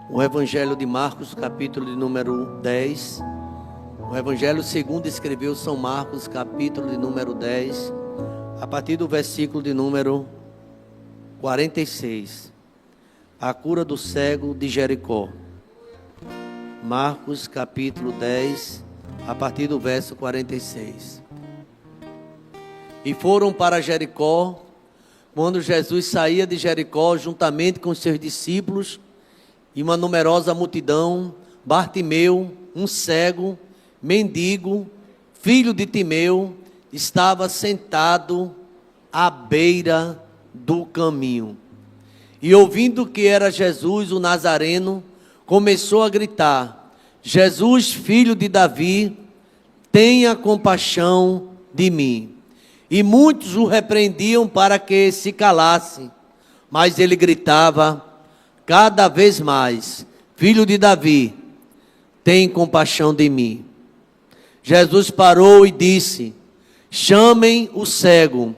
O Evangelho de Marcos, capítulo de número 10. O Evangelho segundo escreveu São Marcos, capítulo de número 10, a partir do versículo de número 46. A cura do cego de Jericó. Marcos, capítulo 10, a partir do verso 46. E foram para Jericó. Quando Jesus saía de Jericó, juntamente com os seus discípulos e uma numerosa multidão, Bartimeu, um cego, mendigo, filho de Timeu, estava sentado à beira do caminho. E ouvindo que era Jesus, o Nazareno, começou a gritar: Jesus, filho de Davi, tenha compaixão de mim. E muitos o repreendiam para que se calasse, mas ele gritava cada vez mais: Filho de Davi, tem compaixão de mim. Jesus parou e disse: chamem o cego.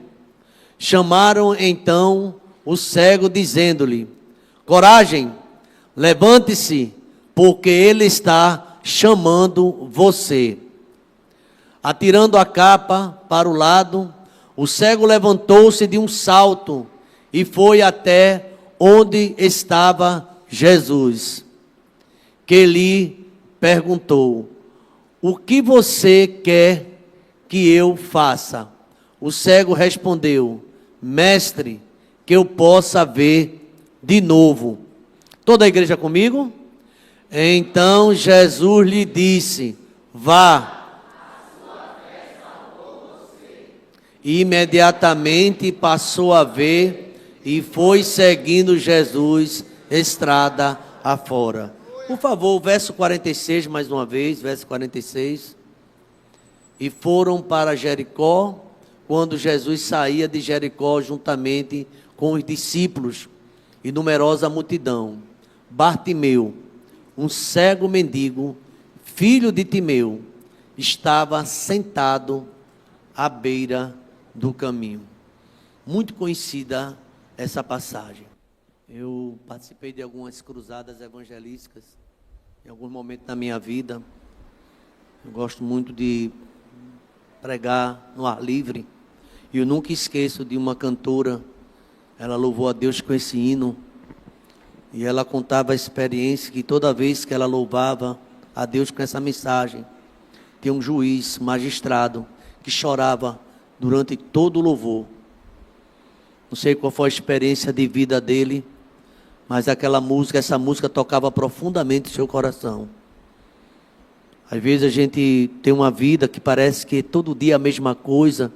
Chamaram então o cego, dizendo-lhe: coragem, levante-se, porque ele está chamando você. Atirando a capa para o lado, o cego levantou-se de um salto e foi até onde estava Jesus, que lhe perguntou: o que você quer que eu faça? O cego respondeu: mestre, que eu possa ver de novo. Toda a igreja comigo? Então Jesus lhe disse: vá. E imediatamente passou a ver e foi seguindo Jesus estrada afora. Por favor, verso 46 mais uma vez, verso 46. E foram para Jericó, quando Jesus saía de Jericó juntamente com os discípulos e numerosa multidão. Bartimeu, um cego mendigo, filho de Timeu, estava sentado à beira do caminho. Muito conhecida essa passagem. Eu participei de algumas cruzadas evangelísticas em algum momento da minha vida. Eu gosto muito de pregar no ar livre. E eu nunca esqueço de uma cantora. Ela louvou a Deus com esse hino. E ela contava a experiência que toda vez que ela louvava a Deus com essa mensagem, tinha um juiz, magistrado, que chorava durante todo o louvor. Não sei qual foi a experiência de vida dele, mas essa música tocava profundamente o seu coração. Às vezes a gente tem uma vida que parece que todo dia é a mesma coisa,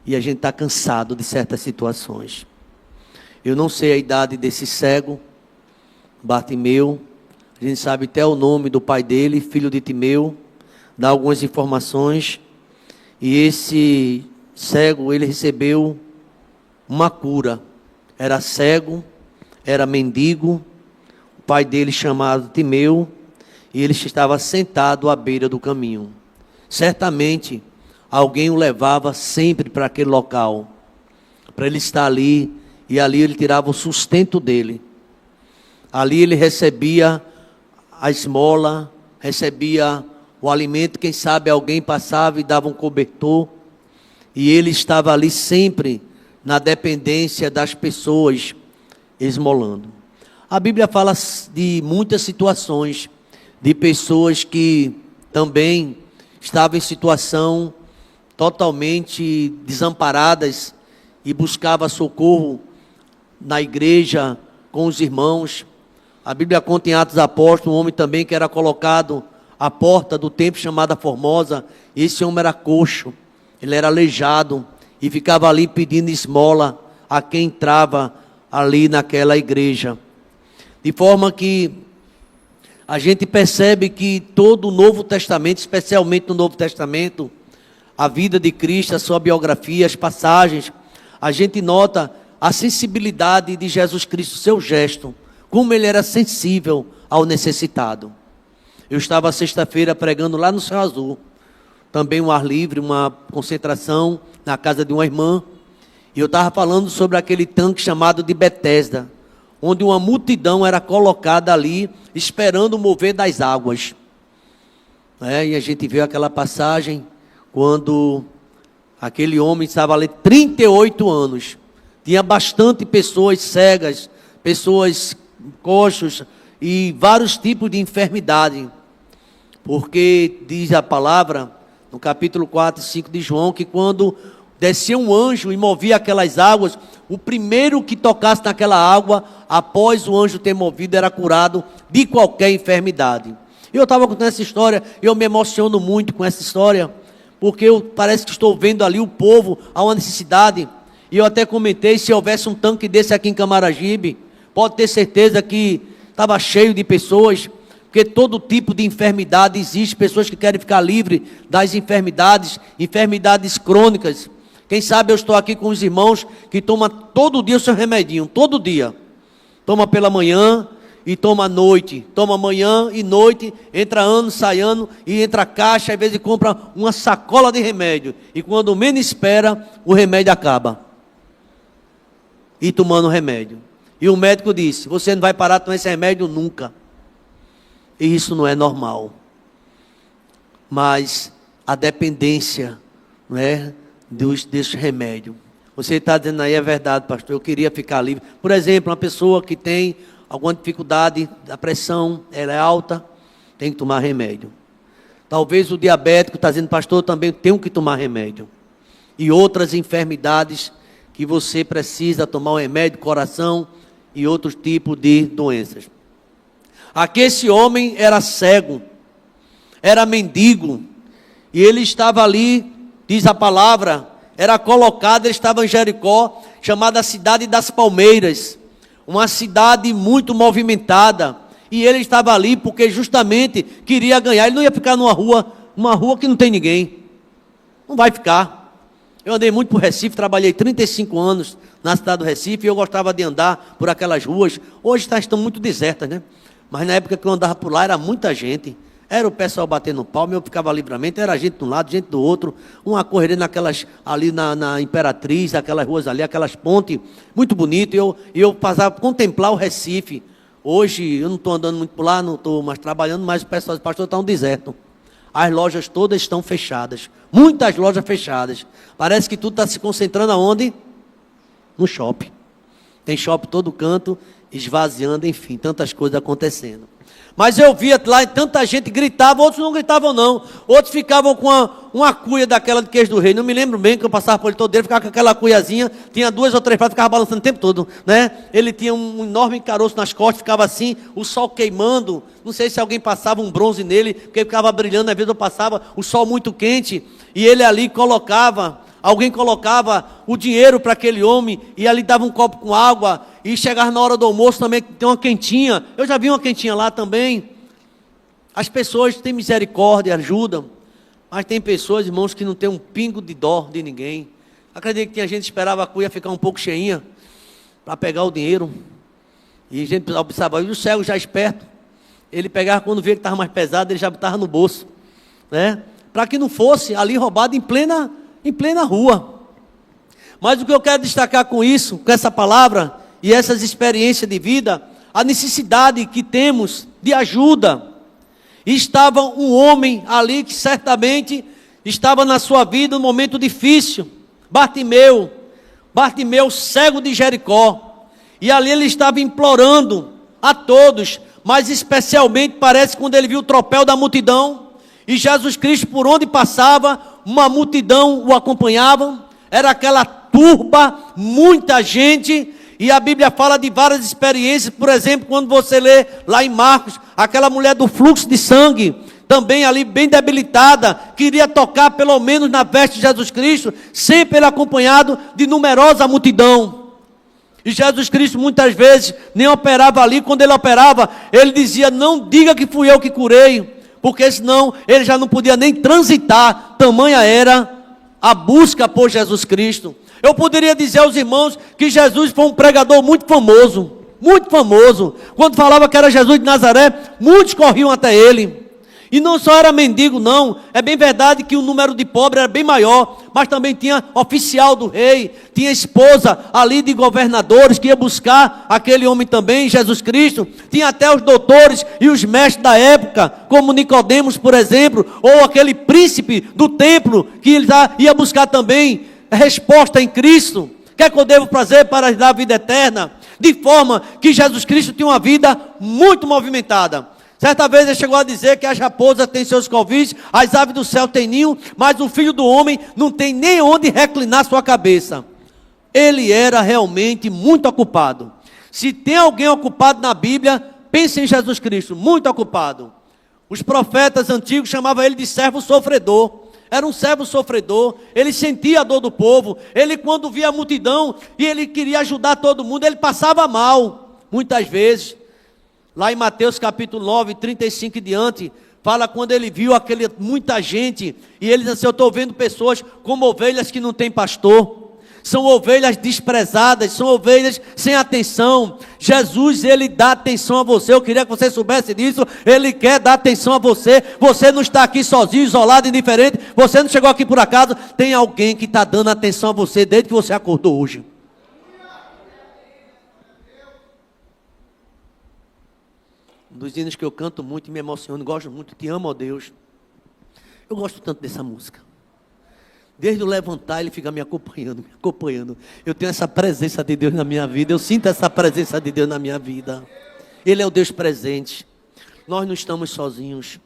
e a gente está cansado de certas situações. Eu não sei a idade desse cego, Bartimeu. A gente sabe até o nome do pai dele, filho de Timeu. Dá algumas informações. E esse cego, ele recebeu uma cura. Era cego, era mendigo, o pai dele chamado Timeu, e ele estava sentado à beira do caminho. Certamente, alguém o levava sempre para aquele local, para ele estar ali, e ali ele tirava o sustento dele. Ali ele recebia a esmola, recebia o alimento, quem sabe alguém passava e dava um cobertor, e ele estava ali sempre na dependência das pessoas, esmolando. A Bíblia fala de muitas situações, de pessoas que também estavam em situação totalmente desamparadas e buscavam socorro na igreja, com os irmãos. A Bíblia conta em Atos dos Apóstolos, um homem também que era colocado à porta do templo chamada Formosa. Esse homem era coxo, ele era aleijado e ficava ali pedindo esmola a quem entrava ali naquela igreja. De forma que a gente percebe que todo o Novo Testamento, especialmente no Novo Testamento, a vida de Cristo, a sua biografia, as passagens, a gente nota a sensibilidade de Jesus Cristo, seu gesto, como ele era sensível ao necessitado. Eu estava sexta-feira pregando lá no Céu Azul, também um ar livre, uma concentração na casa de uma irmã, e eu estava falando sobre aquele tanque chamado de Betesda, onde uma multidão era colocada ali, esperando o mover das águas. E a gente viu aquela passagem, quando aquele homem estava ali 38 anos. Tinha bastante pessoas cegas, pessoas coxos e vários tipos de enfermidade. Porque diz a palavra, no capítulo 4 e 5 de João, que quando descia um anjo e movia aquelas águas, o primeiro que tocasse naquela água, após o anjo ter movido, era curado de qualquer enfermidade. E eu estava contando essa história, e eu me emociono muito com essa história, porque parece que estou vendo ali o povo, há uma necessidade. E eu até comentei, se houvesse um tanque desse aqui em Camaragibe, pode ter certeza que estava cheio de pessoas, porque todo tipo de enfermidade existe, pessoas que querem ficar livres das enfermidades, enfermidades crônicas. Quem sabe eu estou aqui com os irmãos que tomam todo dia o seu remedinho, todo dia. Toma pela manhã e toma à noite, toma manhã e noite, entra ano, sai ano, e entra caixa, às vezes compra uma sacola de remédio, e quando menos espera, o remédio acaba. E tomando remédio. E o médico disse, você não vai parar de tomar esse remédio nunca. E isso não é normal. Mas a dependência, não é, desse remédio. Você está dizendo aí, é verdade, pastor, eu queria ficar livre. Por exemplo, uma pessoa que tem alguma dificuldade, a pressão, ela é alta, tem que tomar remédio. Talvez o diabético está dizendo, pastor, eu também tenho que tomar remédio. E outras enfermidades que você precisa tomar um remédio, coração e outros tipos de doenças. Aqui esse homem era cego, era mendigo, e ele estava ali, diz a palavra, era colocado, ele estava em Jericó, chamada Cidade das Palmeiras, uma cidade muito movimentada, e ele estava ali porque justamente queria ganhar, ele não ia ficar numa rua que não tem ninguém, não vai ficar. Eu andei muito por Recife, trabalhei 35 anos na cidade do Recife, e eu gostava de andar por aquelas ruas, hoje estão muito desertas, né? Mas na época que eu andava por lá, era muita gente, era o pessoal batendo palma, eu ficava livremente, era gente de um lado, gente do outro, uma correria naquelas, ali na Imperatriz, aquelas ruas ali, aquelas pontes, muito bonito, e eu passava a contemplar o Recife. Hoje, eu não estou andando muito por lá, não estou mais trabalhando, mas o pessoal, pastor, está um deserto. As lojas todas estão fechadas, muitas lojas fechadas, parece que tudo está se concentrando aonde? No shopping. Tem shopping todo canto, esvaziando, enfim, tantas coisas acontecendo. Mas eu via lá, tanta gente gritava, outros não gritavam não, outros ficavam com uma cuia daquela de queijo do rei, não me lembro bem que eu passava por ele todo dia, ficava com aquela cuiazinha, tinha 2 ou 3 pratos, ficava balançando o tempo todo, né? Ele tinha um enorme caroço nas costas, ficava assim, o sol queimando, não sei se alguém passava um bronze nele, porque ele ficava brilhando, às vezes eu passava o sol muito quente, e ele ali alguém colocava o dinheiro para aquele homem, e ali dava um copo com água, e chegava na hora do almoço também, tem uma quentinha, eu já vi uma quentinha lá também. As pessoas têm misericórdia, ajudam, mas tem pessoas, irmãos, que não tem um pingo de dó de ninguém. Acredito que tinha gente que esperava a cuia ficar um pouco cheinha, para pegar o dinheiro, e a gente observava, e o cego já esperto, ele pegava quando via que estava mais pesado, ele já estava no bolso, né? Para que não fosse ali roubado em plena rua. Mas o que eu quero destacar com isso, com essa palavra e essas experiências de vida, a necessidade que temos de ajuda. E estava um homem ali que certamente estava na sua vida um momento difícil, Bartimeu, cego de Jericó, e ali ele estava implorando a todos, mas especialmente parece quando ele viu o tropel da multidão, e Jesus Cristo por onde passava, uma multidão o acompanhava, era aquela turba, muita gente, e a Bíblia fala de várias experiências, por exemplo, quando você lê lá em Marcos, aquela mulher do fluxo de sangue, também ali bem debilitada, queria tocar pelo menos na veste de Jesus Cristo, sempre ele acompanhado de numerosa multidão, e Jesus Cristo muitas vezes nem operava ali, quando ele operava, ele dizia, não diga que fui eu que curei, porque senão ele já não podia nem transitar, tamanha era a busca por Jesus Cristo. Eu poderia dizer aos irmãos que Jesus foi um pregador muito famoso, quando falava que era Jesus de Nazaré, muitos corriam até ele, E não só era mendigo, não. É bem verdade que o número de pobres era bem maior, mas também tinha oficial do rei, tinha esposa ali de governadores que ia buscar aquele homem também, Jesus Cristo. Tinha até os doutores e os mestres da época, como Nicodemos, por exemplo, ou aquele príncipe do templo que ele ia buscar também resposta em Cristo. Quer que eu devo fazer para dar a vida eterna? De forma que Jesus Cristo tinha uma vida muito movimentada. Certa vez ele chegou a dizer que as raposas têm seus covis, as aves do céu têm ninho, mas o filho do homem não tem nem onde reclinar sua cabeça. Ele era realmente muito ocupado. Se tem alguém ocupado na Bíblia, pense em Jesus Cristo, muito ocupado. Os profetas antigos chamavam ele de servo sofredor. Era um servo sofredor, ele sentia a dor do povo, ele quando via a multidão e ele queria ajudar todo mundo, ele passava mal, muitas vezes. Lá em Mateus capítulo 9, 35 e diante, fala quando ele viu muita gente, e ele diz assim, eu estou vendo pessoas como ovelhas que não têm pastor, são ovelhas desprezadas, são ovelhas sem atenção. Jesus, ele dá atenção a você. Eu queria que você soubesse disso. Ele quer dar atenção a você. Você não está aqui sozinho, isolado, indiferente. Você não chegou aqui por acaso. Tem alguém que está dando atenção a você desde que você acordou hoje. Um dos hinos que eu canto muito e me emociono, gosto muito, Te Amo, ó Deus. Eu gosto tanto dessa música. Desde o levantar, ele fica me acompanhando. Eu tenho essa presença de Deus na minha vida. Eu sinto essa presença de Deus na minha vida. Ele é o Deus presente. Nós não estamos sozinhos.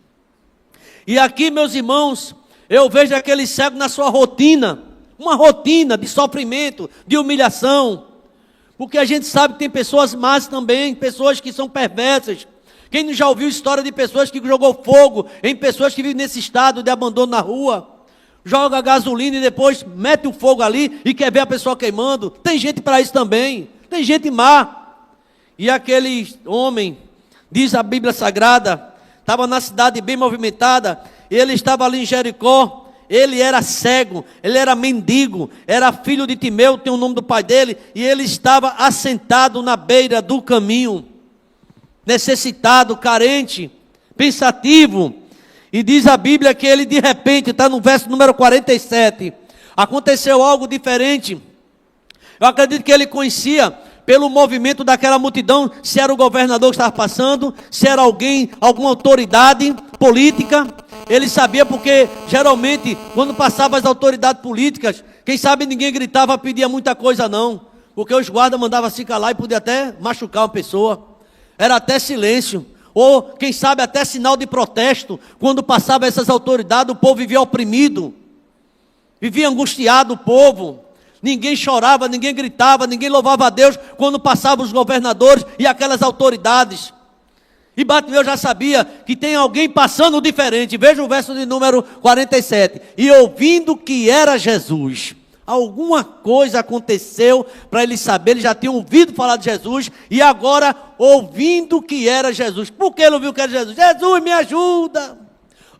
E aqui, meus irmãos, eu vejo aquele cego na sua rotina. Uma rotina de sofrimento, de humilhação. Porque a gente sabe que tem pessoas más também, pessoas que são perversas. Quem já ouviu história de pessoas que jogou fogo em pessoas que vivem nesse estado de abandono na rua? Joga gasolina e depois mete o fogo ali e quer ver a pessoa queimando. Tem gente para isso também. Tem gente má. E aquele homem, diz a Bíblia Sagrada, estava na cidade bem movimentada, ele estava ali em Jericó, ele era cego, ele era mendigo, era filho de Timeu, tem o nome do pai dele, e ele estava assentado na beira do caminho, necessitado, carente, pensativo. E diz a Bíblia que ele de repente, está no verso número 47, aconteceu algo diferente. Eu acredito que ele conhecia pelo movimento daquela multidão, se era o governador que estava passando, se era alguém, alguma autoridade política. Ele sabia porque geralmente quando passavam as autoridades políticas, quem sabe ninguém gritava, pedia muita coisa não, porque os guardas mandavam se calar e podia até machucar uma pessoa, era até silêncio. Ou, quem sabe, até sinal de protesto. Quando passava essas autoridades, o povo vivia oprimido. Vivia angustiado o povo. Ninguém chorava, ninguém gritava, ninguém louvava a Deus quando passavam os governadores e aquelas autoridades. E Bartimeu já sabia que tem alguém passando diferente. Veja o verso de número 47. E ouvindo que era Jesus. Alguma coisa aconteceu para ele saber, ele já tinha ouvido falar de Jesus, e agora ouvindo que era Jesus. Por que ele ouviu que era Jesus? Jesus, me ajuda!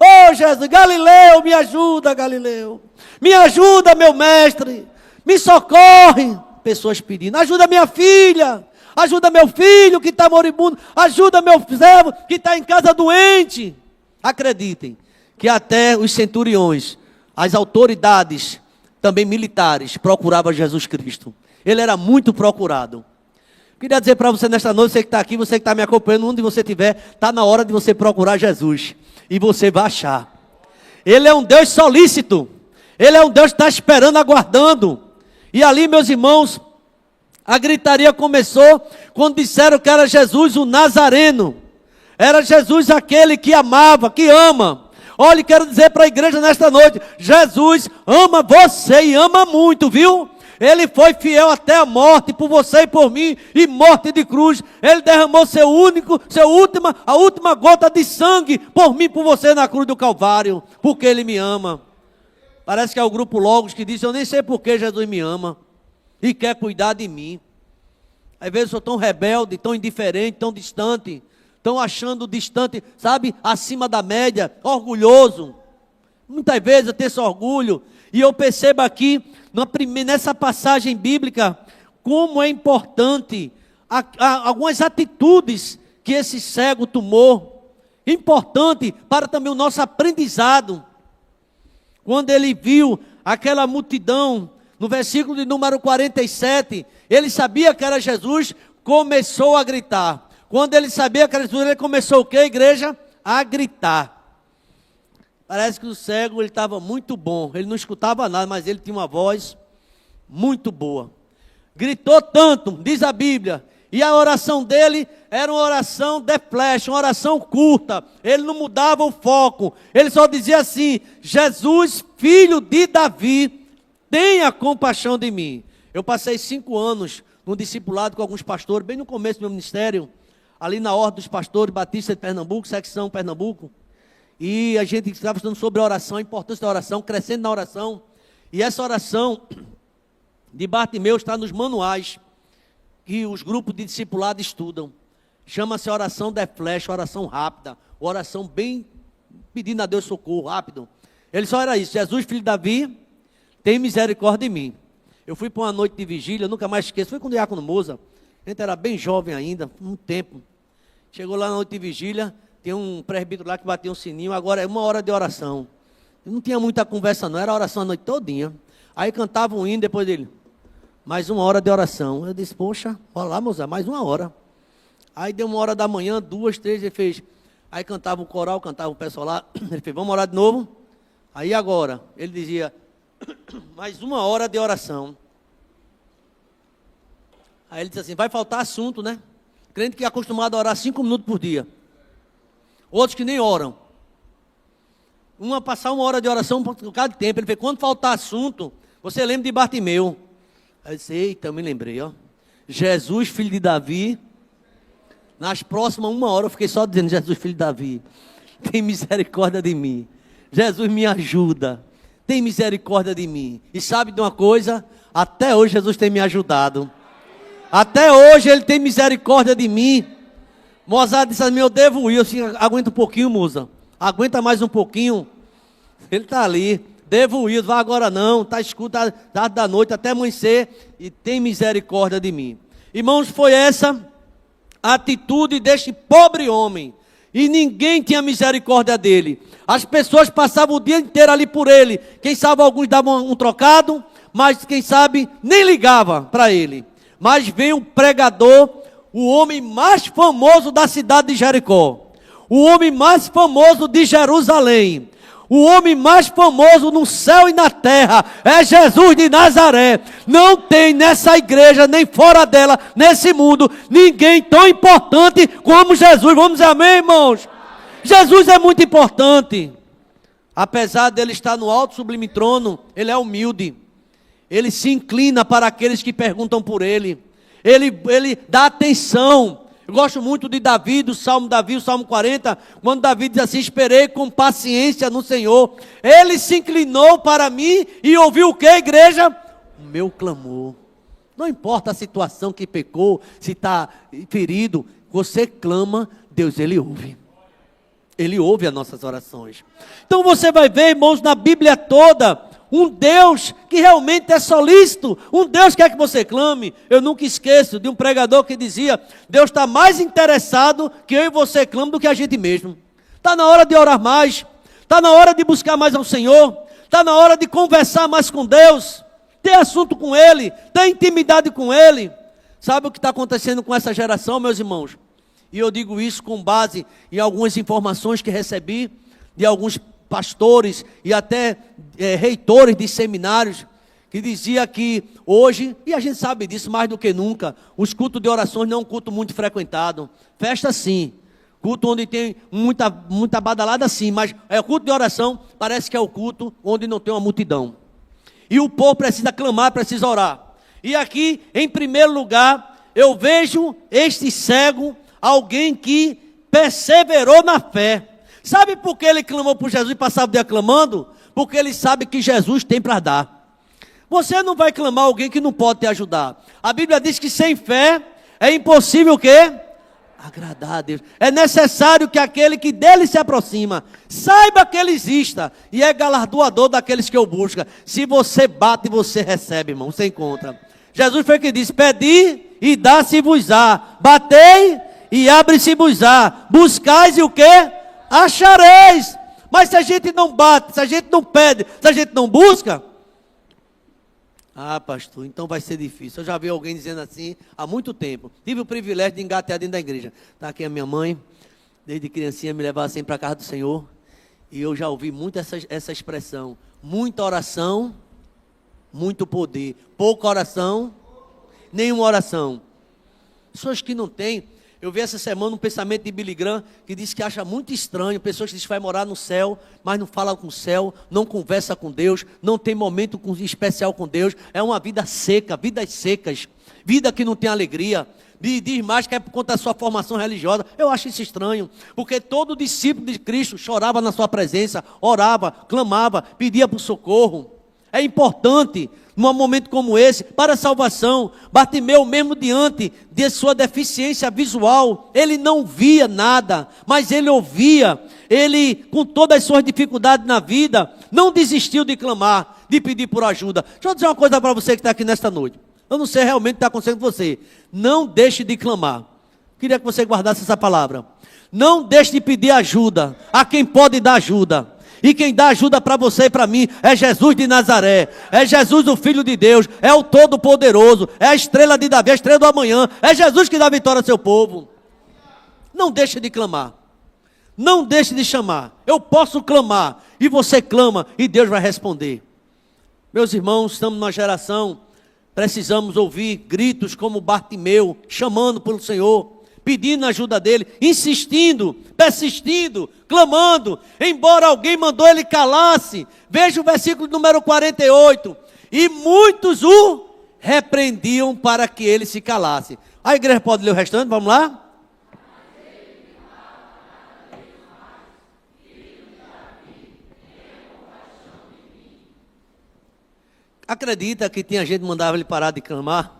Oh Jesus, Galileu, me ajuda, Galileu! Me ajuda, meu mestre! Me socorre! Pessoas pedindo, ajuda minha filha! Ajuda meu filho que está moribundo! Ajuda meu servo que está em casa doente! Acreditem que até os centuriões, as autoridades também militares, procurava Jesus Cristo. Ele era muito procurado. Queria dizer para você nesta noite, você que está aqui, você que está me acompanhando, onde você estiver, está na hora de você procurar Jesus. E você vai achar. Ele é um Deus solícito. Ele é um Deus que está esperando, aguardando. E ali, meus irmãos, a gritaria começou quando disseram que era Jesus o Nazareno. Era Jesus aquele que amava, que ama. Olha, quero dizer para a igreja nesta noite, Jesus ama você e ama muito, viu? Ele foi fiel até a morte por você e por mim, e morte de cruz. Ele derramou a última gota de sangue por mim, por você na cruz do Calvário, porque Ele me ama. Parece que é o grupo Logos que diz, eu nem sei por que Jesus me ama e quer cuidar de mim. Às vezes eu sou tão rebelde, tão indiferente, tão distante, estão achando distante, sabe, acima da média, orgulhoso. Muitas vezes eu tenho esse orgulho, e eu percebo aqui, nessa passagem bíblica, como é importante algumas atitudes que esse cego tomou. importante para também o nosso aprendizado. Quando ele viu aquela multidão, no versículo de número 47, ele sabia que era Jesus, começou a gritar. Quando ele sabia que era Jesus, ele começou o quê, igreja? A gritar. Parece que o cego, ele estava muito bom, ele não escutava nada, mas ele tinha uma voz muito boa. Gritou tanto, diz a Bíblia, e a oração dele era uma oração de flecha, uma oração curta, ele não mudava o foco, ele só dizia assim: Jesus, filho de Davi, tenha compaixão de mim. Eu passei 5 anos no discipulado com alguns pastores, bem no começo do meu ministério, ali na Ordem dos Pastores Batista de Pernambuco, secção Pernambuco, e a gente estava estudando sobre a oração, a importância da oração, crescendo na oração, e essa oração de Bartimeu está nos manuais que os grupos de discipulado estudam. Chama-se oração de flecha, oração rápida, oração bem pedindo a Deus socorro, rápido. Ele só era isso: Jesus, filho de Davi, tem misericórdia de mim. Eu fui para uma noite de vigília, eu nunca mais esqueço, fui com o diácono Moza, a gente era bem jovem ainda, muito tempo. Chegou lá na noite de vigília, tem um presbítero lá que batia um sininho, agora é 1 hora de oração. Não tinha muita conversa não, era oração a noite todinha. Aí cantava um hino, depois dele, mais 1 hora de oração. Eu disse: poxa, olha lá, moça, mais 1 hora. Aí deu 1 hora da manhã, 2, 3, ele fez. Aí cantava o coral, cantava o pessoal lá. Ele fez: vamos orar de novo? Aí agora, ele dizia: mais 1 hora de oração. Aí ele disse assim: vai faltar assunto, né? Crente que é acostumado a orar 5 minutos por dia. Outros que nem oram. Passar 1 hora de oração por causa de tempo. Ele fez: quando faltar assunto, você lembra de Bartimeu. Aí eu disse: eita, eu me lembrei, ó. Jesus, filho de Davi. Nas próximas 1 hora eu fiquei só dizendo: Jesus, filho de Davi, tem misericórdia de mim. Jesus, me ajuda. Tem misericórdia de mim. E sabe de uma coisa? Até hoje Jesus tem me ajudado. Até hoje ele tem misericórdia de mim. Mozart disse a mim: eu devo ir. Eu disse: aguenta um pouquinho, moça. Aguenta mais um pouquinho. Ele está ali. Devo ir, vá agora não. Está escuro, tarde da noite, até amanhecer. E tem misericórdia de mim. Irmãos, foi essa a atitude deste pobre homem. E ninguém tinha misericórdia dele. As pessoas passavam o dia inteiro ali por ele. Quem sabe alguns davam um trocado, mas quem sabe nem ligava para ele. Mas vem um pregador, o homem mais famoso da cidade de Jericó, o homem mais famoso de Jerusalém, o homem mais famoso no céu e na terra, é Jesus de Nazaré. Não tem nessa igreja, nem fora dela, nesse mundo, ninguém tão importante como Jesus. Vamos dizer amém, irmãos? Jesus é muito importante. Apesar dele estar no alto sublime trono, ele é humilde. Ele se inclina para aqueles que perguntam por ele. Ele dá atenção. Eu gosto muito de Davi, do Salmo Davi, o Salmo 40, quando Davi diz assim: esperei com paciência no Senhor. Ele se inclinou para mim e ouviu o que, igreja? O meu clamor. Não importa a situação que pecou, se está ferido, você clama, Deus, Ele ouve. Ele ouve as nossas orações. Então você vai ver, irmãos, na Bíblia toda, um Deus que realmente é solícito, um Deus que quer que você clame. Eu nunca esqueço de um pregador que dizia: Deus está mais interessado que eu e você clame do que a gente mesmo. Está na hora de orar mais, está na hora de buscar mais ao Senhor, está na hora de conversar mais com Deus, ter assunto com Ele, ter intimidade com Ele. Sabe o que está acontecendo com essa geração, meus irmãos? E eu digo isso com base em algumas informações que recebi de alguns pastores e até reitores de seminários, que dizia que hoje, e a gente sabe disso mais do que nunca, os cultos de orações não é um culto muito frequentado. Festa sim, culto onde tem muita badalada sim, mas o culto de oração parece que é o culto onde não tem uma multidão. E o povo precisa clamar, precisa orar. E aqui, em primeiro lugar, eu vejo este cego, alguém que perseverou na fé. Sabe por que ele clamou por Jesus e passava o dia clamando? Porque ele sabe que Jesus tem para dar. Você não vai clamar alguém que não pode te ajudar. A Bíblia diz que sem fé é impossível o quê? Agradar a Deus. É necessário que aquele que dele se aproxima saiba que ele exista e é galardoador daqueles que o buscam. Se você bate, você recebe, irmão, você encontra. Jesus foi que disse: pedi e dá-se-vos-á, batei e abre-se-vos-á, buscais e o quê? achareis. Mas se a gente não bate, se a gente não pede, se a gente não busca, pastor, então vai ser difícil. Eu já vi alguém dizendo assim há muito tempo. Tive o privilégio de engatear dentro da igreja. Está aqui a minha mãe, desde criancinha me levava sempre para a casa do Senhor. E eu já ouvi muito essa expressão. Muita oração, muito poder. Pouca oração, nenhuma oração. Pessoas que não têm. Eu vi essa semana um pensamento de Billy Graham que diz que acha muito estranho pessoas que dizem que vai morar no céu, mas não fala com o céu, não conversa com Deus, não tem momento especial com Deus. É uma vida seca, vidas secas, vida que não tem alegria. Diz mais que é por conta da sua formação religiosa. Eu acho isso estranho, porque todo discípulo de Cristo chorava na sua presença, orava, clamava, pedia por socorro. É importante, num momento como esse, para a salvação. Bartimeu, mesmo diante de sua deficiência visual, ele não via nada, mas ele ouvia. Ele, com todas as suas dificuldades na vida, não desistiu de clamar, de pedir por ajuda. Deixa eu dizer uma coisa para você que está aqui nesta noite. Eu não sei realmente o que está acontecendo com você. Não deixe de clamar. Queria que você guardasse essa palavra. Não deixe de pedir ajuda a quem pode dar ajuda. E quem dá ajuda para você e para mim é Jesus de Nazaré. É Jesus, o Filho de Deus. É o Todo-Poderoso. É a estrela de Davi, a estrela do amanhã. É Jesus que dá vitória ao seu povo. Não deixe de clamar. Não deixe de chamar. Eu posso clamar. E você clama e Deus vai responder. Meus irmãos, estamos numa geração... Precisamos ouvir gritos como Bartimeu, chamando pelo Senhor, pedindo a ajuda dele, insistindo, persistindo, clamando, embora alguém mandou ele calar-se. Veja o versículo número 48. E muitos o repreendiam para que ele se calasse. A igreja pode ler o restante, vamos lá? Acredita que tinha gente que mandava ele parar de clamar?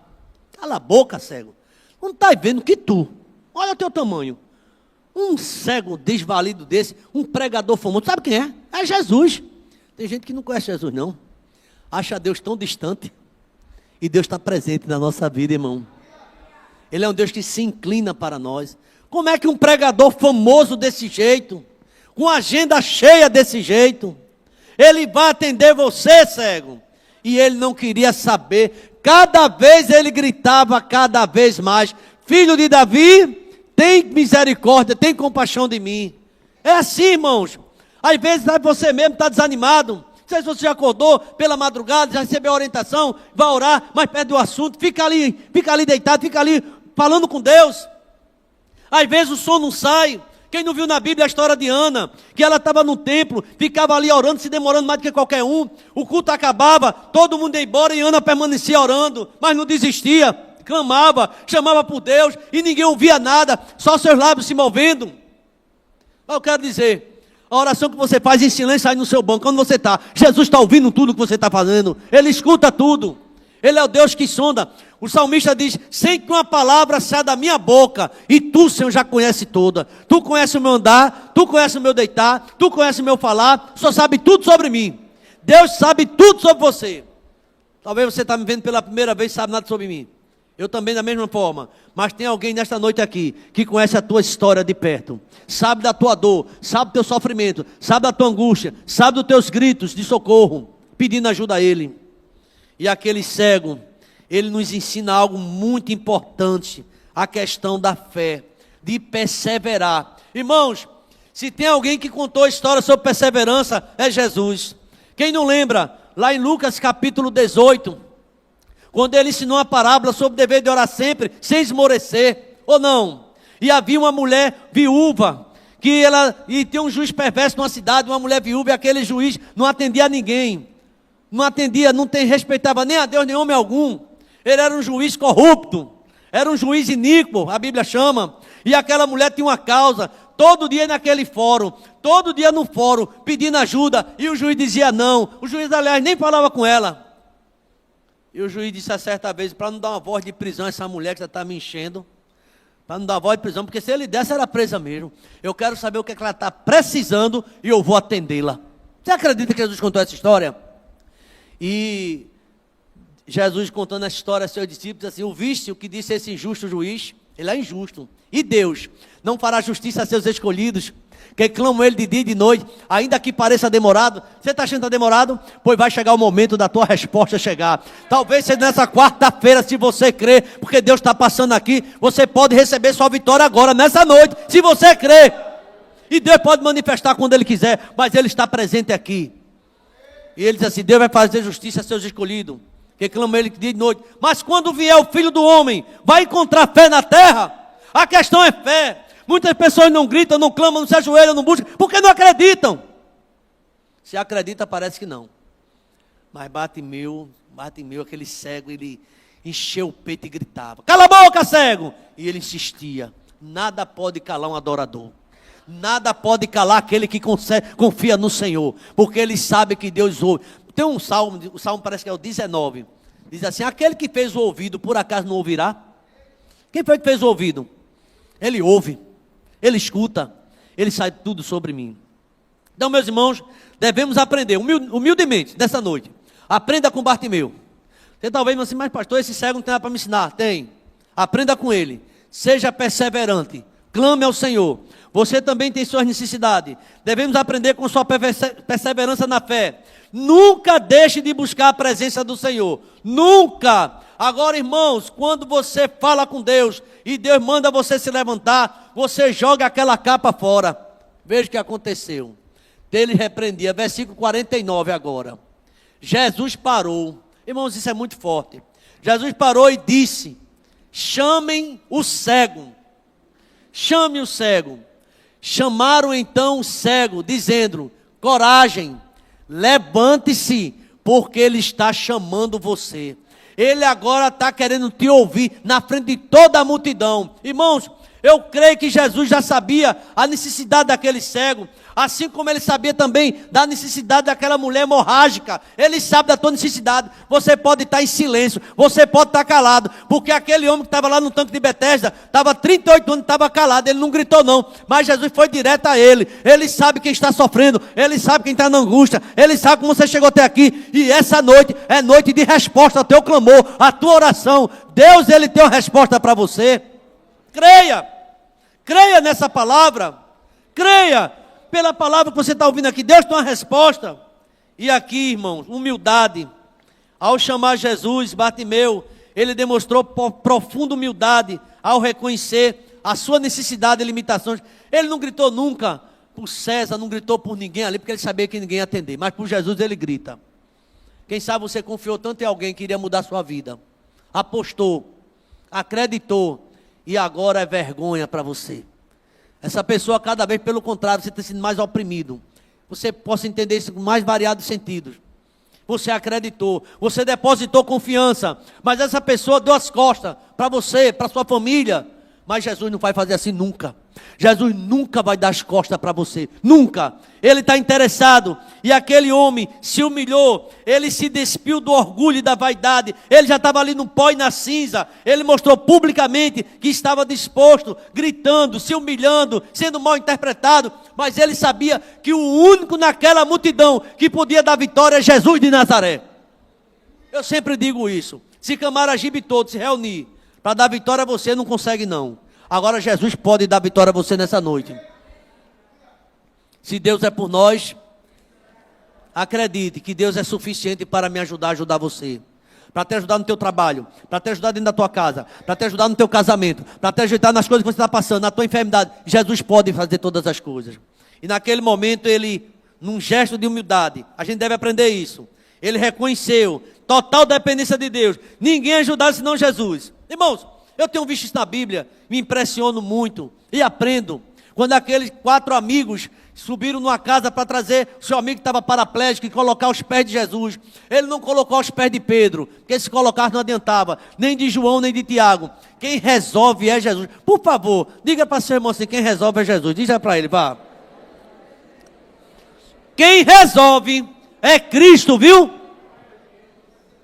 Cala a boca, cego. Não está vendo que tu, olha o teu tamanho. Um cego desvalido desse, um pregador famoso, sabe quem é? É Jesus. Tem gente que não conhece Jesus não. Acha Deus tão distante. E Deus está presente na nossa vida, irmão. Ele é um Deus que se inclina para nós. Como é que um pregador famoso desse jeito, com agenda cheia desse jeito, ele vai atender você, cego? E ele não queria saber. Cada vez ele gritava, cada vez mais: Filho de Davi, tem misericórdia, tem compaixão de mim. É assim, irmãos. Às vezes você mesmo está desanimado. Não sei se você já acordou pela madrugada, já recebeu a orientação, vai orar, mas perde o assunto, fica ali deitado, fica ali falando com Deus. Às vezes o som não sai. Quem não viu na Bíblia a história de Ana, que ela estava no templo, ficava ali orando, se demorando mais do que qualquer um. O culto acabava, todo mundo ia embora e Ana permanecia orando, mas não desistia, clamava, chamava por Deus e ninguém ouvia nada, só seus lábios se movendo. Mas eu quero dizer, a oração que você faz em silêncio aí no seu banco, onde você está, Jesus está ouvindo tudo que você está fazendo, Ele escuta tudo. Ele é o Deus que sonda. O salmista diz: sem que uma palavra saia da minha boca, e tu, Senhor, já conhece toda. Tu conhece o meu andar, tu conhece o meu deitar, tu conhece o meu falar, só sabe tudo sobre mim. Deus sabe tudo sobre você. Talvez você está me vendo pela primeira vez e sabe nada sobre mim. Eu também da mesma forma. Mas tem alguém nesta noite aqui que conhece a tua história de perto, sabe da tua dor, sabe do teu sofrimento, sabe da tua angústia, sabe dos teus gritos de socorro, pedindo ajuda a Ele. E aquele cego, ele nos ensina algo muito importante, a questão da fé, de perseverar. Irmãos, se tem alguém que contou a história sobre perseverança, é Jesus. Quem não lembra, lá em Lucas capítulo 18, quando ele ensinou a parábola sobre o dever de orar sempre, sem esmorecer, ou não? E havia uma mulher viúva, e tinha um juiz perverso numa cidade, uma mulher viúva, e aquele juiz não atendia a ninguém. Não atendia, respeitava nem a Deus, nem homem algum. Ele era um juiz corrupto, era um juiz iníquo, a Bíblia chama. E aquela mulher tinha uma causa, todo dia naquele fórum, todo dia no fórum, pedindo ajuda, e o juiz dizia não. O juiz, aliás, nem falava com ela. E o juiz disse a certa vez, para não dar uma voz de prisão a essa mulher que já está me enchendo, para não dar voz de prisão, porque se ele desse, era presa mesmo. Eu quero saber o que ela está precisando e eu vou atendê-la. Você acredita que Jesus contou essa história? E Jesus contando a história aos seus discípulos assim: ouviste o que disse esse injusto juiz? Ele é injusto. E Deus não fará justiça a seus escolhidos, que clamam Ele de dia e de noite, ainda que pareça demorado. Você está achando que está demorado? Pois vai chegar o momento da tua resposta chegar. Talvez seja nessa quarta-feira, se você crer, porque Deus está passando aqui, você pode receber sua vitória agora, nessa noite, se você crer. E Deus pode manifestar quando Ele quiser, mas Ele está presente aqui. E Ele diz assim, Deus vai fazer justiça a seus escolhidos, que clamam Ele de dia e de noite. Mas quando vier o Filho do Homem, vai encontrar fé na terra? A questão é fé. Muitas pessoas não gritam, não clamam, não se ajoelham, não buscam, porque não acreditam. Se acredita, parece que não. Mas Bartimeu, aquele cego, ele encheu o peito e gritava, cala a boca, cego! E ele insistia. Nada pode calar um adorador. Nada pode calar aquele que confia no Senhor, porque ele sabe que Deus ouve. Tem um salmo, o salmo parece que é o 19, diz assim, aquele que fez o ouvido, por acaso não ouvirá? Quem foi que fez o ouvido? Ele ouve, ele escuta, ele sabe tudo sobre mim. Então, meus irmãos, devemos aprender, humildemente, nessa noite, aprenda com Bartimeu. Você talvez diga assim, mas pastor, esse cego não tem nada para me ensinar. Tem, aprenda com ele, seja perseverante, clame ao Senhor. Você também tem suas necessidades. Devemos aprender com sua perseverança na fé. Nunca deixe de buscar a presença do Senhor. Nunca. Agora, irmãos, quando você fala com Deus e Deus manda você se levantar, você joga aquela capa fora. Veja o que aconteceu. Ele repreendia. Versículo 49 agora. Jesus parou. Irmãos, isso é muito forte. Jesus parou e disse, chamem o cego. Chame o cego. Chamaram então o cego, dizendo, coragem, levante-se, porque ele está chamando você. Ele agora está querendo te ouvir na frente de toda a multidão. Irmãos, eu creio que Jesus já sabia a necessidade daquele cego, assim como ele sabia também da necessidade daquela mulher hemorrágica. Ele sabe da tua necessidade. Você pode estar em silêncio, você pode estar calado, porque aquele homem que estava lá no tanque de Betesda, estava 38 anos, estava calado, ele não gritou não, mas Jesus foi direto a ele. Ele sabe quem está sofrendo, ele sabe quem está na angústia, ele sabe como você chegou até aqui, e essa noite é noite de resposta ao teu clamor, à tua oração. Deus, ele tem uma resposta para você. Creia nessa palavra, creia pela palavra que você está ouvindo aqui. Deus tem uma resposta. E aqui, irmãos, humildade. Ao chamar Jesus, Bartimeu, ele demonstrou profunda humildade ao reconhecer a sua necessidade e limitações. Ele não gritou nunca por César, não gritou por ninguém ali, porque ele sabia que ninguém ia atender, mas por Jesus ele grita. Quem sabe você confiou tanto em alguém que iria mudar a sua vida, apostou, acreditou, e agora é vergonha para você. Essa pessoa, cada vez pelo contrário, você está sendo mais oprimido. Você possa entender isso com mais variados sentidos. Você acreditou, você depositou confiança, mas essa pessoa deu as costas para você, para sua família. Mas Jesus não vai fazer assim nunca. Jesus nunca vai dar as costas para você, nunca. Ele está interessado. E aquele homem se humilhou, ele se despiu do orgulho e da vaidade. Ele já estava ali no pó e na cinza. Ele mostrou publicamente que estava disposto, gritando, se humilhando, sendo mal interpretado. Mas ele sabia que o único naquela multidão que podia dar vitória é Jesus de Nazaré. Eu sempre digo isso. Se Camaragibe todo se reunir para dar vitória a você, não consegue não. Agora Jesus pode dar vitória a você nessa noite. Se Deus é por nós, acredite que Deus é suficiente para me ajudar a ajudar você. Para te ajudar no teu trabalho, para te ajudar dentro da tua casa, para te ajudar no teu casamento, para te ajudar nas coisas que você está passando, na tua enfermidade. Jesus pode fazer todas as coisas. E naquele momento ele, num gesto de humildade, a gente deve aprender isso. Ele reconheceu total dependência de Deus. Ninguém ajudava senão Jesus. Irmãos, eu tenho visto isso na Bíblia, me impressiono muito e aprendo. Quando aqueles 4 amigos subiram numa casa para trazer o seu amigo que estava paraplégico e colocar aos pés de Jesus. Ele não colocou aos pés de Pedro, porque se colocar não adiantava, nem de João, nem de Tiago. Quem resolve é Jesus. Por favor, diga para seu irmão assim, quem resolve é Jesus. Diga para ele, vá. Quem resolve é Cristo, viu?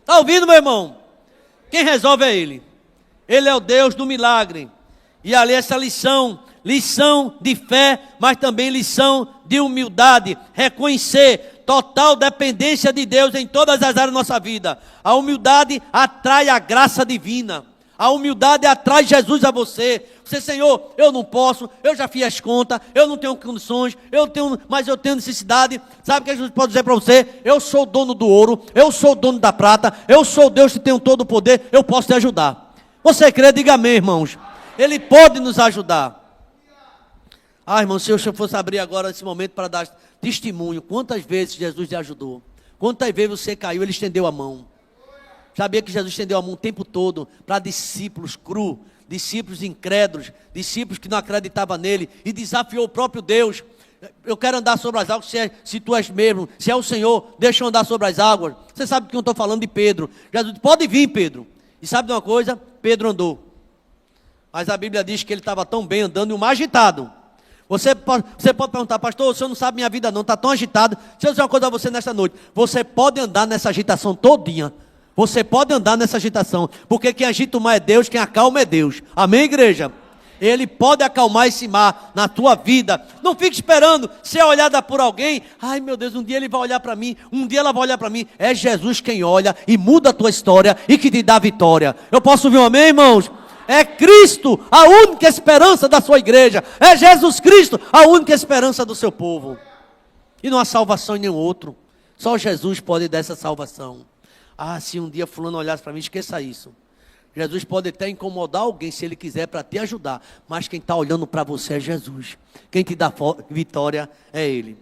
Está ouvindo, meu irmão? Quem resolve é Ele. Ele é o Deus do milagre. E ali essa lição de fé, mas também lição de humildade. Reconhecer total dependência de Deus em todas as áreas da nossa vida. A humildade atrai a graça divina. A humildade atrai Jesus a você. Você, Senhor, eu não posso, eu já fiz as contas, eu não tenho condições, mas eu tenho necessidade. Sabe o que Jesus pode dizer para você? Eu sou o dono do ouro, eu sou o dono da prata, eu sou Deus que tem todo o poder, eu posso te ajudar. Você crê? Diga amém, irmãos. Ele pode nos ajudar. Ah, irmão, se eu fosse abrir agora esse momento para dar testemunho, quantas vezes Jesus te ajudou? Quantas vezes você caiu, ele estendeu a mão. Sabia que Jesus estendeu a mão o tempo todo para discípulos crus, discípulos incrédulos, discípulos que não acreditavam nele, e desafiou o próprio Deus. Eu quero andar sobre as águas, se tu és mesmo, se é o Senhor, deixa eu andar sobre as águas. Você sabe que eu estou falando de Pedro. Jesus disse, pode vir, Pedro. E sabe de uma coisa? Pedro andou. Mas a Bíblia diz que ele estava tão bem andando e o mais agitado. Você pode perguntar, pastor, o senhor não sabe minha vida não, está tão agitado. Deixa eu dizer uma coisa a você nesta noite. Você pode andar nessa agitação todinha. Você pode andar nessa agitação, porque quem agita o mar é Deus, quem acalma é Deus. Amém, igreja? Ele pode acalmar esse mar na tua vida. Não fique esperando ser olhada por alguém. Ai, meu Deus, um dia ele vai olhar para mim, um dia ela vai olhar para mim. É Jesus quem olha e muda a tua história e que te dá vitória. Eu posso ouvir um amém, irmãos? É Cristo a única esperança da sua igreja. É Jesus Cristo a única esperança do seu povo. E não há salvação em nenhum outro. Só Jesus pode dar essa salvação. Ah, se um dia fulano olhasse para mim, esqueça isso. Jesus pode até incomodar alguém se ele quiser para te ajudar. Mas quem está olhando para você é Jesus. Quem te dá vitória é Ele.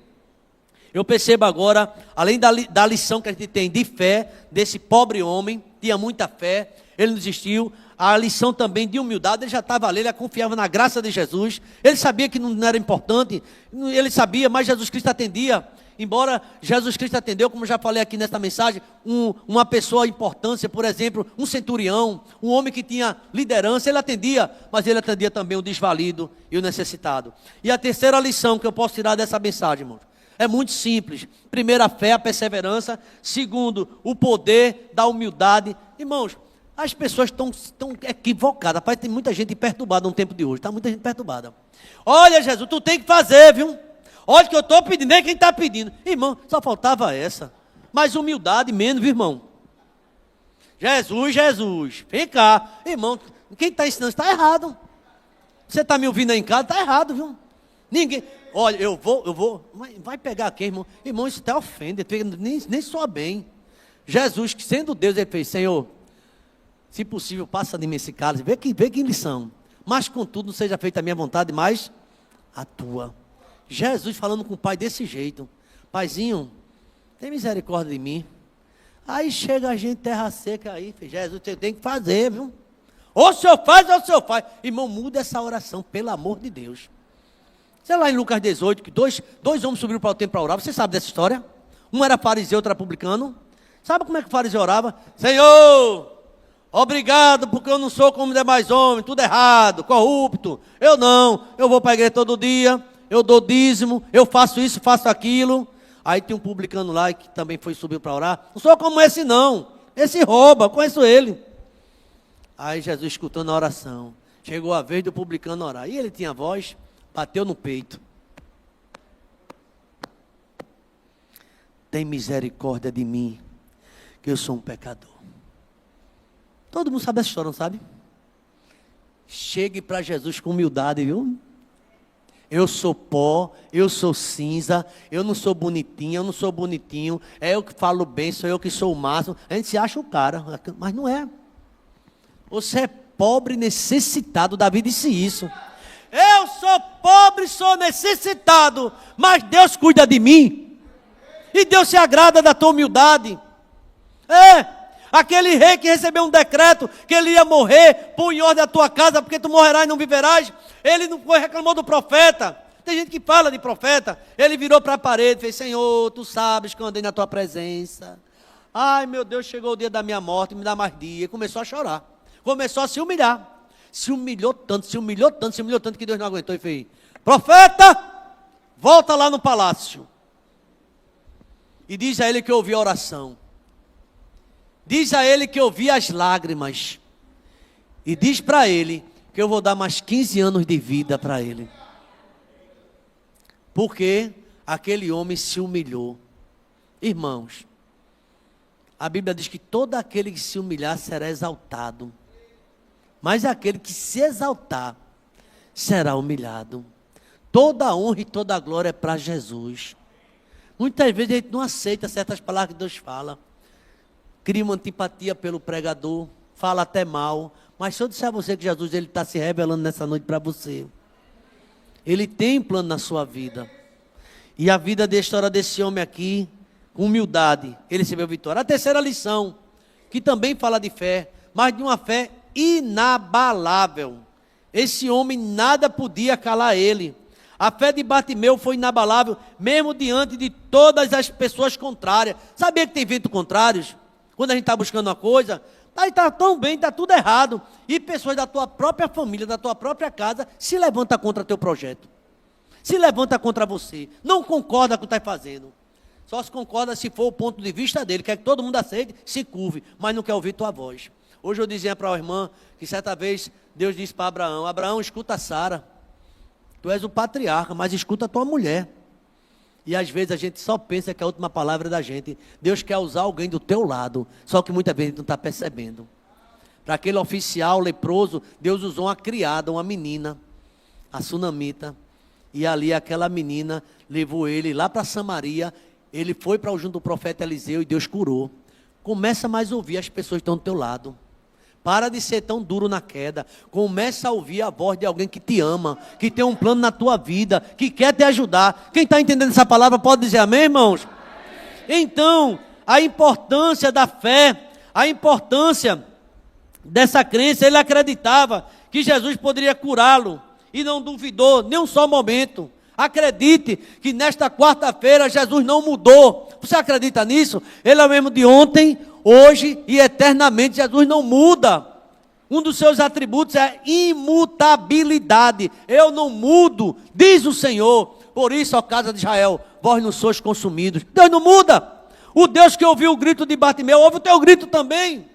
Eu percebo agora, além da lição que a gente tem de fé, desse pobre homem, tinha muita fé, ele não desistiu. A lição também de humildade, ele já estava ali, ele confiava na graça de Jesus. Ele sabia que não era importante, ele sabia, mas Jesus Cristo atendia. Embora Jesus Cristo atendeu, como já falei aqui nesta mensagem, uma pessoa de importância, por exemplo, um centurião, um homem que tinha liderança, ele atendia, mas ele atendia também o desvalido e o necessitado. E a terceira lição que eu posso tirar dessa mensagem, irmãos, é muito simples. Primeiro, a fé, a perseverança. Segundo, o poder da humildade. Irmãos, as pessoas estão equivocadas. Rapaz, tem muita gente perturbada no tempo de hoje. Está muita gente perturbada. Olha, Jesus, tu tem que fazer, viu? Olha o que eu estou pedindo, nem quem está pedindo. Irmão, só faltava essa. Mas humildade menos, viu, irmão? Jesus, vem cá. Irmão, quem está ensinando está errado. Você está me ouvindo aí em casa, está errado, viu? Ninguém... Olha, eu vou... Vai pegar quem, irmão? Irmão, isso até ofende, nem soa bem. Jesus, que sendo Deus, ele fez, Senhor, se possível, passa de mim esse cálice. Vê que lição. Mas, contudo, não seja feita a minha vontade, mas a tua. Jesus falando com o pai desse jeito. Paizinho, tem misericórdia de mim. Aí chega a gente terra seca aí. Jesus, você tem que fazer, viu? Ou o senhor faz, ou o senhor faz. Irmão, muda essa oração, pelo amor de Deus. Sei lá em Lucas 18, que dois homens subiram para o templo para orar. Você sabe dessa história? Um era fariseu, outro era publicano. Sabe como é que o fariseu orava? Senhor, obrigado, porque eu não sou como demais homens, tudo errado, corrupto. Eu não, eu vou para a igreja todo dia, eu dou dízimo, eu faço isso, faço aquilo. Aí tem um publicano lá que também subiu para orar. Não sou como esse não, esse rouba, conheço ele. Aí Jesus escutando a oração, chegou a vez do publicano orar. E ele tinha voz, bateu no peito. Tem misericórdia de mim, que eu sou um pecador. Todo mundo sabe essa história, não sabe? Chegue para Jesus com humildade, viu? Eu sou pó, eu sou cinza, eu não sou bonitinho, eu não sou bonitinho, é eu que falo bem, sou eu que sou o máximo. A gente se acha o cara, mas não é. Você é pobre, necessitado. Davi disse isso. Eu sou pobre, sou necessitado, mas Deus cuida de mim. E Deus se agrada da tua humildade. Aquele rei que recebeu um decreto que ele ia morrer, põe em ordem a tua casa, porque tu morrerás e não viverás. Ele não reclamou do profeta. Tem gente que fala de profeta. Ele virou para a parede e fez, Senhor, tu sabes que eu andei na tua presença. Ai, meu Deus, chegou o dia da minha morte, me dá mais dia. Começou a chorar. Começou a se humilhar. Se humilhou tanto, que Deus não aguentou e fez, profeta, volta lá no palácio. E diz a ele que eu ouvi a oração. Diz a ele que eu ouvi as lágrimas. E diz para ele que eu vou dar mais 15 anos de vida para ele. Porque aquele homem se humilhou. Irmãos, a Bíblia diz que todo aquele que se humilhar será exaltado. mas aquele que se exaltar será humilhado. Toda a honra e toda a glória é para Jesus. Muitas vezes a gente não aceita certas palavras que Deus fala. Cria uma antipatia pelo pregador, fala até mal. Mas se eu disser a você que Jesus está se revelando nessa noite para você. Ele tem plano na sua vida. E a vida da história desse homem aqui, com humildade, ele recebeu vitória. A terceira lição, que também fala de fé, mas de uma fé inabalável. Esse homem nada podia calar ele. A fé de Bartimeu foi inabalável, mesmo diante de todas as pessoas contrárias. Sabia que tem vento contrários? Quando a gente está buscando uma coisa, aí está tão bem, está tudo errado. E pessoas da tua própria família, da tua própria casa, se levantam contra teu projeto. Se levanta contra você. Não concorda com o que está fazendo. Só se concorda se for o ponto de vista dele. Quer que todo mundo aceite, se curve, mas não quer ouvir tua voz. Hoje eu dizia para a irmã que certa vez Deus disse para Abraão: Abraão, escuta Sara. Tu és o patriarca, mas escuta a tua mulher. E às vezes a gente só pensa que a última palavra é da gente. Deus quer usar alguém do teu lado, só que muitas vezes a gente não está percebendo. Para aquele oficial leproso, Deus usou uma criada, uma menina, a sunamita. E ali aquela menina levou ele lá para Samaria. Ele foi para junto do profeta Eliseu e Deus curou. Começa mais a ouvir as pessoas que estão do teu lado. Para de ser tão duro na queda. Começa a ouvir a voz de alguém que te ama, que tem um plano na tua vida, que quer te ajudar. Quem está entendendo essa palavra pode dizer amém, irmãos? Então, a importância da fé, a importância dessa crença, ele acreditava que Jesus poderia curá-lo e não duvidou nem um só momento. Acredite que nesta quarta-feira Jesus não mudou. Você acredita nisso? Ele é o mesmo de ontem, hoje e eternamente. Jesus não muda. Um dos seus atributos é imutabilidade. Eu não mudo, diz o Senhor. Por isso, ó casa de Israel, vós não sois consumidos. Deus não muda. O Deus que ouviu o grito de Bartimeu, ouve o teu grito também.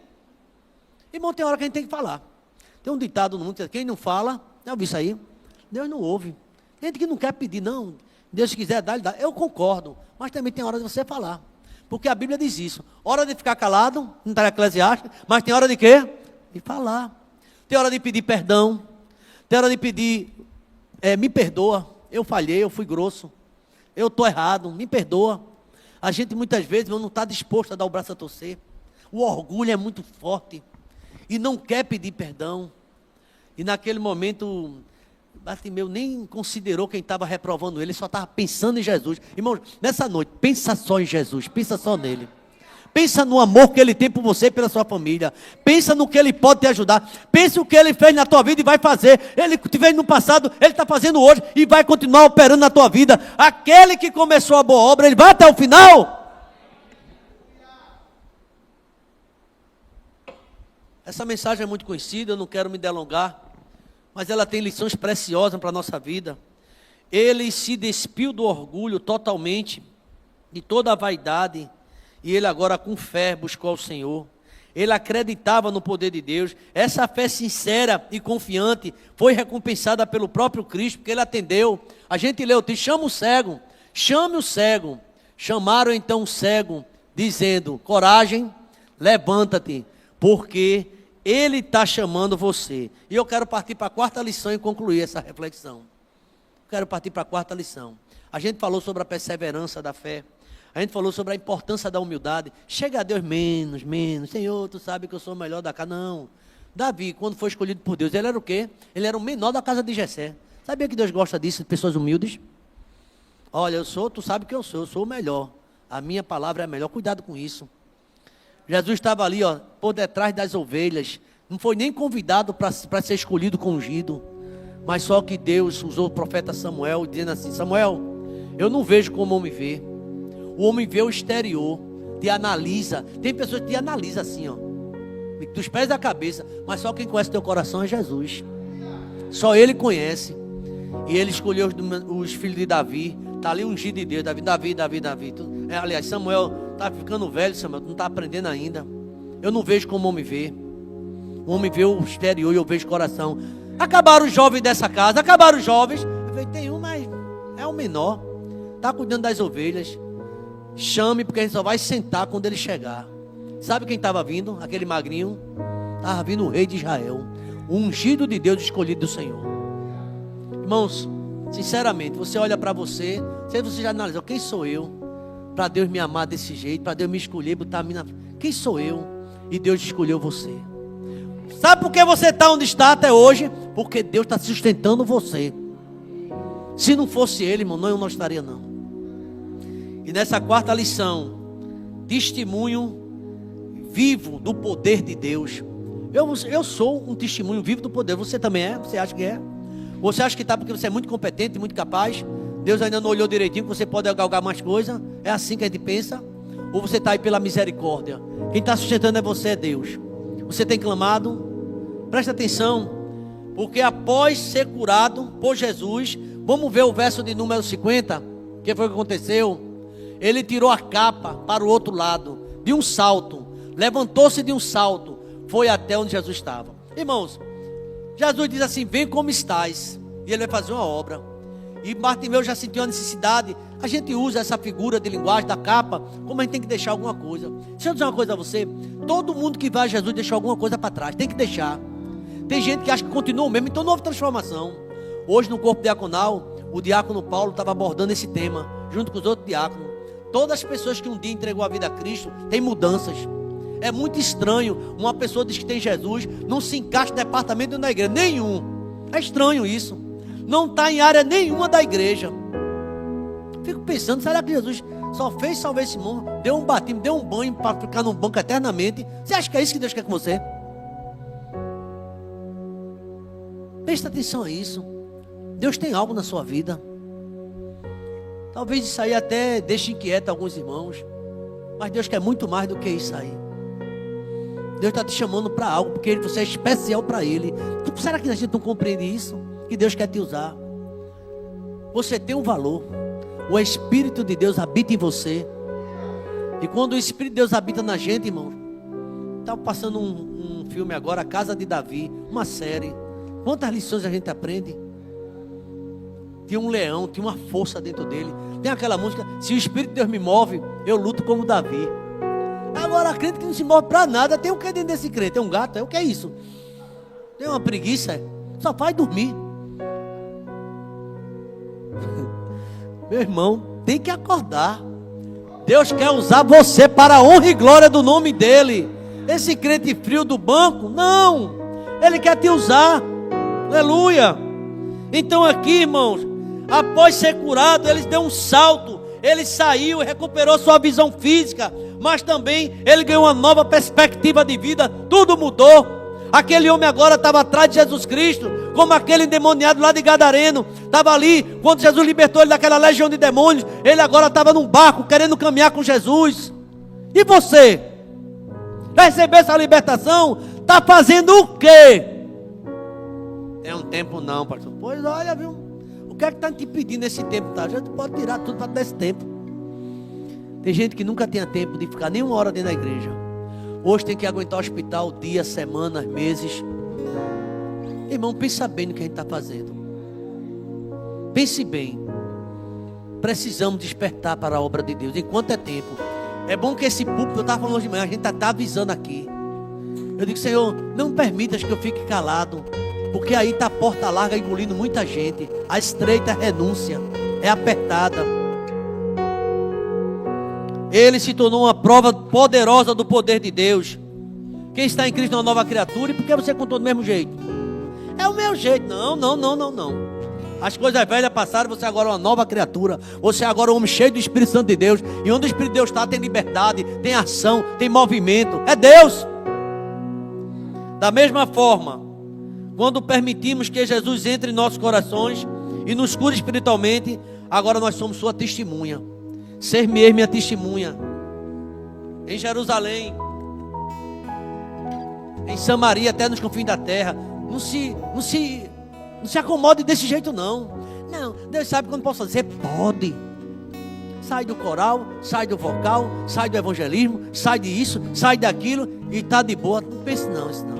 Irmão, tem hora que a gente tem que falar. Tem um ditado no mundo, quem não fala, já ouviu isso aí? Deus não ouve. Tem gente que não quer pedir, não. Deus quiser dar, ele dá. Eu concordo, mas também tem hora de você falar. Porque a Bíblia diz isso. Hora de ficar calado, não está em Eclesiastes, mas tem hora de quê? De falar. Tem hora de pedir perdão. Tem hora de pedir, me perdoa, eu falhei, eu fui grosso. Eu estou errado, me perdoa. A gente muitas vezes não está disposto a dar o braço a torcer. O orgulho é muito forte. E não quer pedir perdão. E naquele momento, Bartimeu nem considerou quem estava reprovando ele, só estava pensando em Jesus. Irmãos, nessa noite, pensa só em Jesus, pensa só nele. Pensa no amor que ele tem por você e pela sua família. Pensa no que ele pode te ajudar. Pensa o que ele fez na tua vida e vai fazer. Ele te fez no passado, ele está fazendo hoje e vai continuar operando na tua vida. Aquele que começou a boa obra, ele vai até o final. Essa mensagem é muito conhecida, eu não quero me delongar, mas ela tem lições preciosas para a nossa vida. Ele se despiu do orgulho totalmente, de toda a vaidade, e ele agora com fé buscou ao Senhor. Ele acreditava no poder de Deus. Essa fé sincera e confiante foi recompensada pelo próprio Cristo, porque ele atendeu. A gente leu o texto, chama o cego, chame o cego. Chamaram então o cego, dizendo, coragem, levanta-te, porque ele está chamando você. E eu quero partir para a quarta lição e concluir essa reflexão. Quero partir para a quarta lição. A gente falou sobre a perseverança da fé. A gente falou sobre a importância da humildade. Chega a Deus menos. Senhor, tu sabe que eu sou o melhor da casa. Não. Davi, quando foi escolhido por Deus, ele era o quê? Ele era o menor da casa de Jessé. Sabia que Deus gosta disso, de pessoas humildes? Olha, tu sabe que eu sou o melhor. A minha palavra é a melhor. Cuidado com isso. Jesus estava ali, por detrás das ovelhas. Não foi nem convidado para ser escolhido com ungido. Mas só que Deus usou o profeta Samuel, dizendo assim, Samuel, eu não vejo como o homem vê. O homem vê o exterior, te analisa. Tem pessoas que te analisam assim, dos pés à cabeça. Mas só quem conhece teu coração é Jesus. Só Ele conhece. E Ele escolheu os filhos de Davi. Está ali ungido de Deus, Davi. Aliás, Samuel está ficando velho, Samuel, não está aprendendo ainda. Eu não vejo como o homem vê. O homem vê o exterior e eu vejo o coração. Acabaram os jovens dessa casa, acabaram os jovens. Eu falei, tem um, mas é o menor. Está cuidando das ovelhas. Chame, porque a gente só vai sentar quando ele chegar. Sabe quem estava vindo? Aquele magrinho. Estava vindo o rei de Israel. o ungido de Deus, escolhido do Senhor. Irmãos, sinceramente, você olha para você, se você já analisou, quem sou eu para Deus me amar desse jeito, para Deus me escolher, botar a mim na... Quem sou eu? E Deus escolheu você. Sabe por que você está onde está até hoje? Porque Deus está sustentando você. Se não fosse Ele, irmão, eu não estaria não. E nessa quarta lição, testemunho vivo do poder de Deus. Eu sou um testemunho vivo do poder. Você também é? Você acha que é? Você acha que está porque você é muito competente, muito capaz? Deus ainda não olhou direitinho que você pode galgar mais coisa? É assim que a gente pensa? Ou você está aí pela misericórdia? Quem está sustentando é você, é Deus. Você tem clamado? Presta atenção. Porque após ser curado por Jesus, vamos ver o verso de número 50. O que foi que aconteceu? Ele tirou a capa para o outro lado, de um salto. Levantou-se de um salto. Foi até onde Jesus estava. Irmãos, Jesus diz assim: vem como estás. E ele vai fazer uma obra. E Bartimeu já sentiu a necessidade. A gente usa essa figura de linguagem da capa, como a gente tem que deixar alguma coisa. Deixa eu dizer uma coisa a você. Todo mundo que vai a Jesus deixa alguma coisa para trás. Tem que deixar. Tem gente que acha que continua o mesmo. Então não houve transformação. Hoje no corpo diaconal, o diácono Paulo estava abordando esse tema, junto com os outros diáconos. Todas as pessoas que um dia entregou a vida a Cristo, têm mudanças. É muito estranho uma pessoa diz que tem Jesus, não se encaixa no departamento da igreja, nenhum. É estranho isso. Não está em área nenhuma da igreja. Fico pensando, será que Jesus só fez salvar esse mundo, deu um batismo, deu um banho para ficar num banco eternamente? Você acha que é isso que Deus quer com você? Presta atenção a isso. Deus tem algo na sua vida. Talvez isso aí até deixe inquieto alguns irmãos, mas Deus quer muito mais do que isso aí. Deus está te chamando para algo, porque você é especial para Ele. Será que a gente não compreende isso? Que Deus quer te usar. Você tem um valor. O Espírito de Deus habita em você. E quando o Espírito de Deus habita na gente, irmão, estava passando um filme agora, A Casa de Davi, uma série. Quantas lições a gente aprende? Tinha um leão, tinha uma força dentro dele. Tem aquela música: se o Espírito de Deus me move, eu luto como Davi. Agora, crente que não se move para nada, tem o que dentro desse crente? Tem um gato? É o que é isso? Tem uma preguiça? Só faz dormir. Meu irmão, tem que acordar. Deus quer usar você para a honra e glória do nome dEle. Esse crente frio do banco, não. Ele quer te usar. Aleluia. Então aqui, irmãos, após ser curado, ele deu um salto. Ele saiu e recuperou sua visão física, mas também ele ganhou uma nova perspectiva de vida. Tudo mudou. Aquele homem agora estava atrás de Jesus Cristo, como aquele endemoniado lá de Gadareno. Estava ali, quando Jesus libertou ele daquela legião de demônios. Ele agora estava num barco, querendo caminhar com Jesus. E você? Já recebeu essa libertação? Está fazendo o quê? Tem um tempo não, pastor. Pois olha, viu? O que é que está te pedindo esse tempo? Tá? A gente pode tirar tudo para dar esse tempo. Tem gente que nunca tinha tempo de ficar nem uma hora dentro da igreja. Hoje tem que aguentar o hospital dias, semanas, meses. Irmão, pensa bem no que a gente está fazendo. Pense bem. Precisamos despertar para a obra de Deus enquanto é tempo. É bom que esse púlpito, eu estava falando hoje de manhã, a gente está avisando aqui. Eu digo: Senhor, não permitas que eu fique calado, porque aí está a porta larga engolindo muita gente. A estreita é renúncia, é apertada. Ele se tornou uma prova poderosa do poder de Deus. Quem está em Cristo é uma nova criatura. E por que você contou do mesmo jeito? É o meu jeito. Não. As coisas velhas passaram, você agora é uma nova criatura. Você agora é um homem cheio do Espírito Santo de Deus. E onde o Espírito de Deus está, tem liberdade, tem ação, tem movimento. É Deus. Da mesma forma, quando permitimos que Jesus entre em nossos corações e nos cure espiritualmente, agora nós somos sua testemunha. Ser mesmo minha testemunha. Em Jerusalém, em Samaria, até nos confins da terra. Não se acomode desse jeito não. Não, Deus sabe quando posso fazer. Pode. Sai do coral, sai do vocal, sai do evangelismo, sai disso, sai daquilo e está de boa. Não pense não, isso não.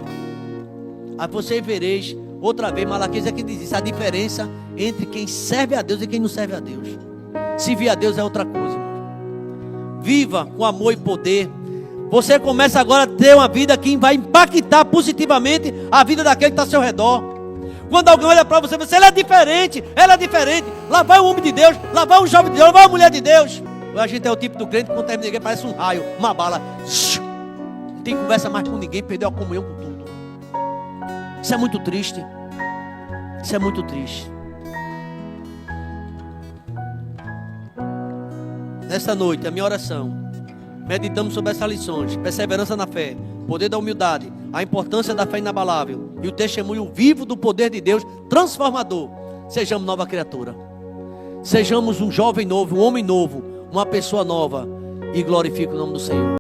Aí você vereis outra vez, Malaquias aqui diz isso, a diferença entre quem serve a Deus e quem não serve a Deus. Servir a Deus é outra coisa, irmão. Viva com amor e poder. Você começa agora a ter uma vida que vai impactar positivamente a vida daquele que está ao seu redor. Quando alguém olha para você, ela é diferente, ela é diferente. Lá vai um homem de Deus, lá vai um jovem de Deus, lá vai uma mulher de Deus. A gente é o tipo do crente que quando termina ninguém parece um raio, uma bala. Não tem conversa mais com ninguém, perdeu a comunhão com tudo. Isso é muito triste. Isso é muito triste. Nesta noite, a minha oração, meditamos sobre essas lições: perseverança na fé, poder da humildade, a importância da fé inabalável e o testemunho vivo do poder de Deus transformador. Sejamos nova criatura. Sejamos um jovem novo, um homem novo, uma pessoa nova, e glorifique o nome do Senhor.